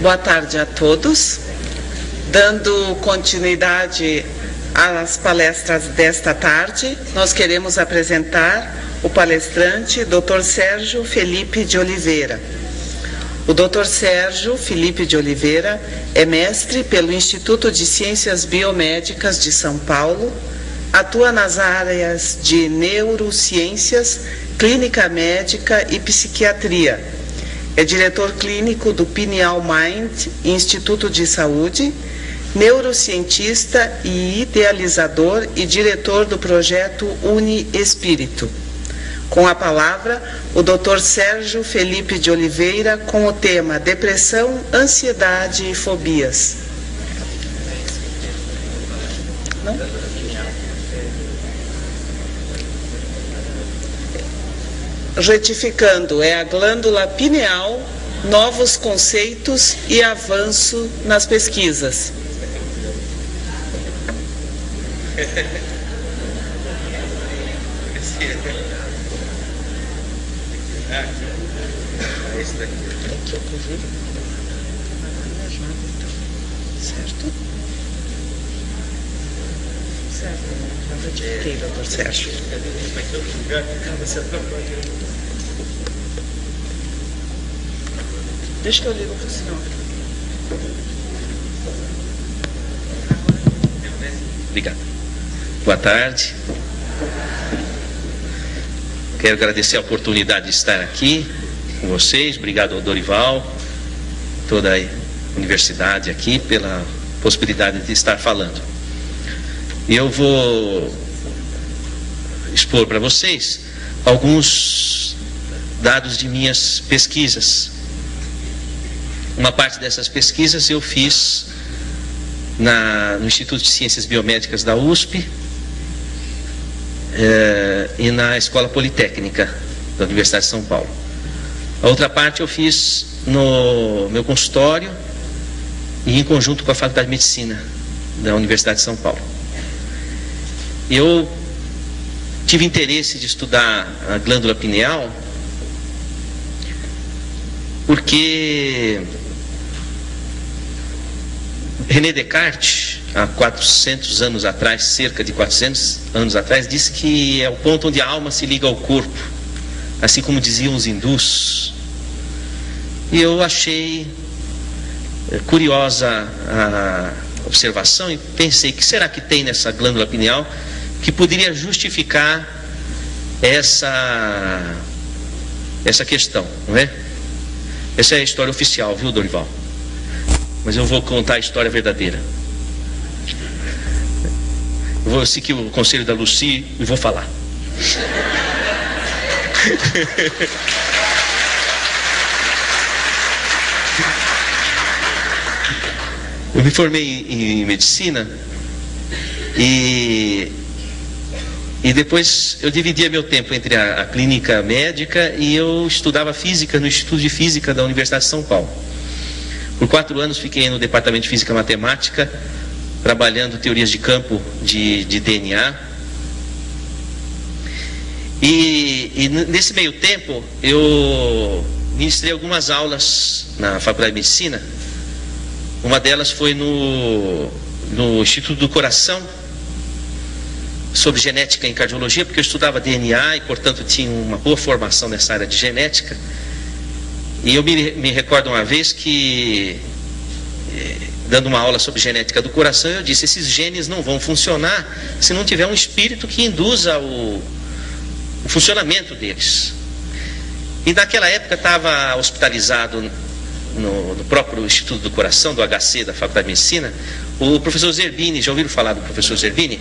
Boa tarde a todos. Dando continuidade às palestras desta tarde, nós queremos apresentar o palestrante Dr. Sérgio Felipe de Oliveira. O Dr. Sérgio Felipe de Oliveira é mestre pelo Instituto de Ciências Biomédicas de São Paulo, atua nas áreas de neurociências, clínica médica e psiquiatria. É diretor clínico do Pineal Mind Instituto de Saúde, neurocientista e idealizador e diretor do projeto Uni Espírito. Com a palavra, o Dr. Sérgio Felipe de Oliveira, com o tema Depressão, Ansiedade e Fobias. Não? Retificando, é a glândula pineal, novos conceitos e avanço nas pesquisas. Certo? Certo. Eu retifiquei, Dr. Sérgio. Deixa que eu ligo para o senhor. Obrigado. Boa tarde. Quero agradecer a oportunidade de estar aqui com vocês. Obrigado ao Dorival, toda a universidade aqui, pela possibilidade de estar falando. Eu vou expor para vocês alguns dados de minhas pesquisas. Uma parte dessas pesquisas eu fiz no Instituto de Ciências Biomédicas da USP e na Escola Politécnica da Universidade de São Paulo. A outra parte eu fiz no meu consultório e em conjunto com a Faculdade de Medicina da Universidade de São Paulo. Eu tive interesse de estudar a glândula pineal porque René Descartes, há 400 anos atrás, cerca de 400 anos atrás, disse que é o ponto onde a alma se liga ao corpo, assim como diziam os hindus. E eu achei curiosa a observação e pensei, que será que tem nessa glândula pineal que poderia justificar essa questão, não é? Essa é a história oficial, viu, Dorival? Mas eu vou contar a história verdadeira. Eu vou seguir o conselho da Lucy e vou falar. Eu me formei em medicina e depois eu dividia meu tempo entre a clínica médica e eu estudava física no Instituto de Física da Universidade de São Paulo. Por 4 anos fiquei no departamento de Física Matemática, trabalhando teorias de campo de DNA. E nesse meio tempo eu ministrei algumas aulas na Faculdade de Medicina. Uma delas foi no Instituto do Coração, sobre genética em cardiologia, porque eu estudava DNA e, portanto, tinha uma boa formação nessa área de genética. E eu me recordo uma vez que, dando uma aula sobre genética do coração, eu disse, esses genes não vão funcionar se não tiver um espírito que induza o funcionamento deles. E naquela época estava hospitalizado no próprio Instituto do Coração, do HC, da Faculdade de Medicina, o professor Zerbini. Já ouviram falar do professor Zerbini?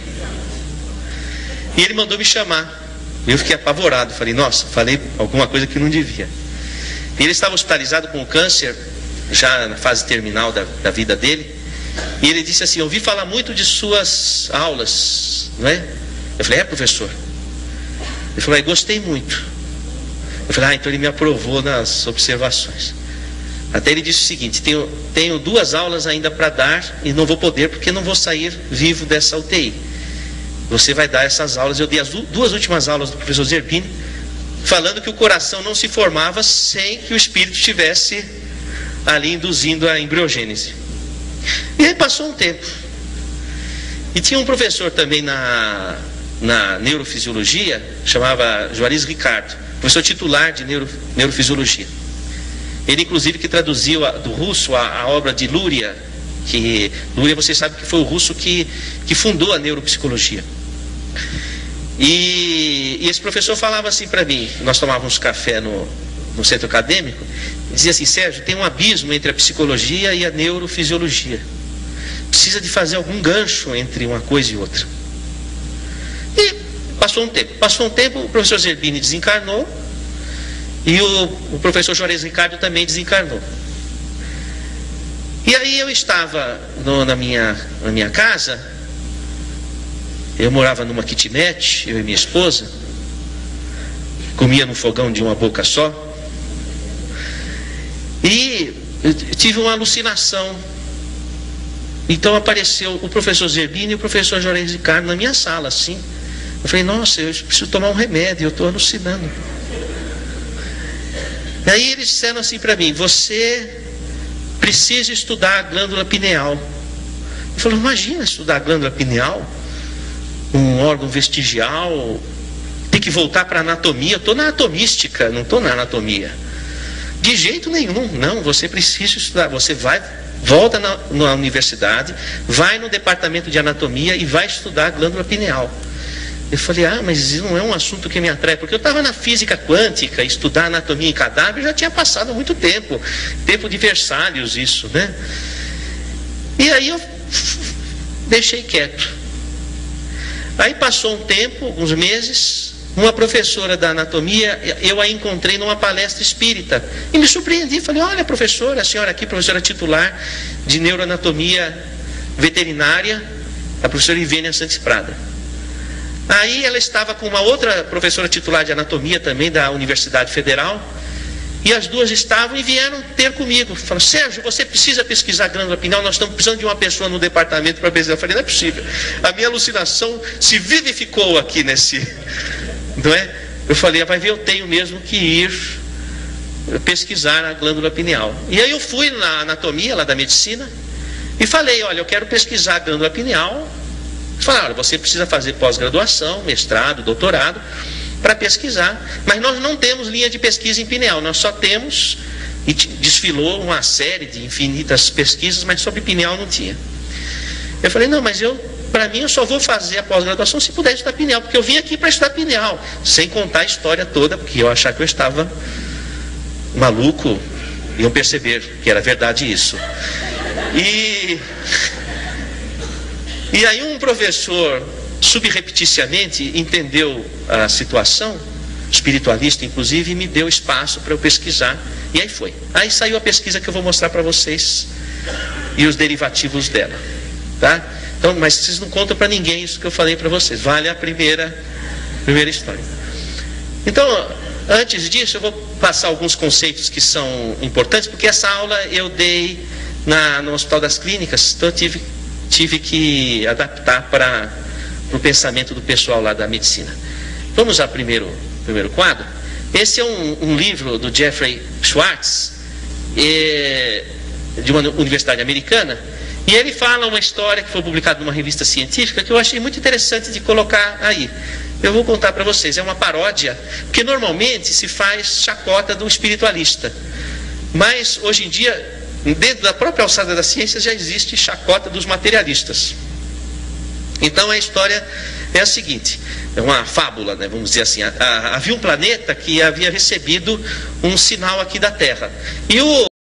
E ele mandou me chamar. Eu fiquei apavorado, falei, nossa, falei alguma coisa que não devia. E ele estava hospitalizado com câncer, já na fase terminal da vida dele. E ele disse assim, ouvi falar muito de suas aulas, não é? Eu falei, professor? Ele falou, gostei muito. Eu falei, então ele me aprovou nas observações. Até ele disse o seguinte, tenho 2 aulas ainda para dar e não vou poder porque não vou sair vivo dessa UTI. Você vai dar essas aulas. Eu dei as 2 últimas aulas do professor Zerbini, falando que o coração não se formava sem que o espírito estivesse ali induzindo a embriogênese. E aí passou um tempo. E tinha um professor também na neurofisiologia, chamava Juarez Ricardo, professor titular de neurofisiologia. Ele inclusive que traduziu do russo a obra de Luria, que Luria, você sabe que foi o russo que fundou a neuropsicologia. E esse professor falava assim para mim, nós tomávamos café no centro acadêmico, dizia assim, Sérgio, tem um abismo entre a psicologia e a neurofisiologia. Precisa de fazer algum gancho entre uma coisa e outra. E passou um tempo, o professor Zerbini desencarnou e o professor Juarez Ricardo também desencarnou. E aí eu estava na minha casa, eu morava numa kitnet, eu e minha esposa, comia no fogão de uma boca só, e eu tive uma alucinação. Então apareceu o professor Zerbini e o professor Juarez Ricardo na minha sala, assim. Eu falei, nossa, eu preciso tomar um remédio, eu estou alucinando. Daí eles disseram assim para mim, você precisa estudar a glândula pineal. Eu falei, imagina estudar a glândula pineal, um órgão vestigial, tem que voltar para a anatomia. Eu estou na anatomística, não estou na anatomia. De jeito nenhum, não, você precisa estudar, você volta na universidade, vai no departamento de anatomia e vai estudar a glândula pineal. Eu falei, mas isso não é um assunto que me atrai, porque eu estava na física quântica, estudar anatomia em cadáver já tinha passado há muito tempo de Versalhes isso, né? E aí eu deixei quieto. Aí passou um tempo, alguns meses, uma professora da anatomia, eu a encontrei numa palestra espírita, e me surpreendi, falei, olha professora, a senhora aqui, professora titular de neuroanatomia veterinária, a professora Ivênia Santos Prada. Aí ela estava com uma outra professora titular de anatomia também da Universidade Federal, e as duas estavam e vieram ter comigo. Falaram, Sérgio, você precisa pesquisar a glândula pineal, nós estamos precisando de uma pessoa no departamento para pesquisar. Eu falei, não é possível, a minha alucinação se vivificou aqui nesse, não é? Eu falei, vai ver, eu tenho mesmo que ir pesquisar a glândula pineal. E aí eu fui na anatomia lá da medicina e falei, olha, eu quero pesquisar a glândula pineal. Falaram, olha, você precisa fazer pós-graduação, mestrado, doutorado, para pesquisar, mas nós não temos linha de pesquisa em pineal, nós só temos, e desfilou uma série de infinitas pesquisas, mas sobre pineal não tinha. Eu falei, não, mas para mim eu só vou fazer a pós-graduação se puder estudar pineal, porque eu vim aqui para estudar pineal, sem contar a história toda, porque eu achava que eu estava maluco, iam perceber que era verdade isso. E aí um professor, subrepeticiamente, entendeu a situação, espiritualista inclusive, e me deu espaço para eu pesquisar. E aí foi. Aí saiu a pesquisa que eu vou mostrar para vocês e os derivativos dela. Tá? Então, mas vocês não contam para ninguém isso que eu falei para vocês. Vale a primeira história. Então, antes disso, eu vou passar alguns conceitos que são importantes, porque essa aula eu dei no Hospital das Clínicas, então eu tive que adaptar para o pensamento do pessoal lá da medicina. Vamos ao primeiro quadro. Esse é um livro do Jeffrey Schwartz, de uma universidade americana, e ele fala uma história que foi publicada numa revista científica que eu achei muito interessante de colocar aí. Eu vou contar para vocês, é uma paródia, porque normalmente se faz chacota do espiritualista, mas hoje em dia, dentro da própria alçada da ciência, já existe chacota dos materialistas. Então a história é a seguinte, é uma fábula, né, vamos dizer assim. Havia um planeta que havia recebido um sinal aqui da Terra, e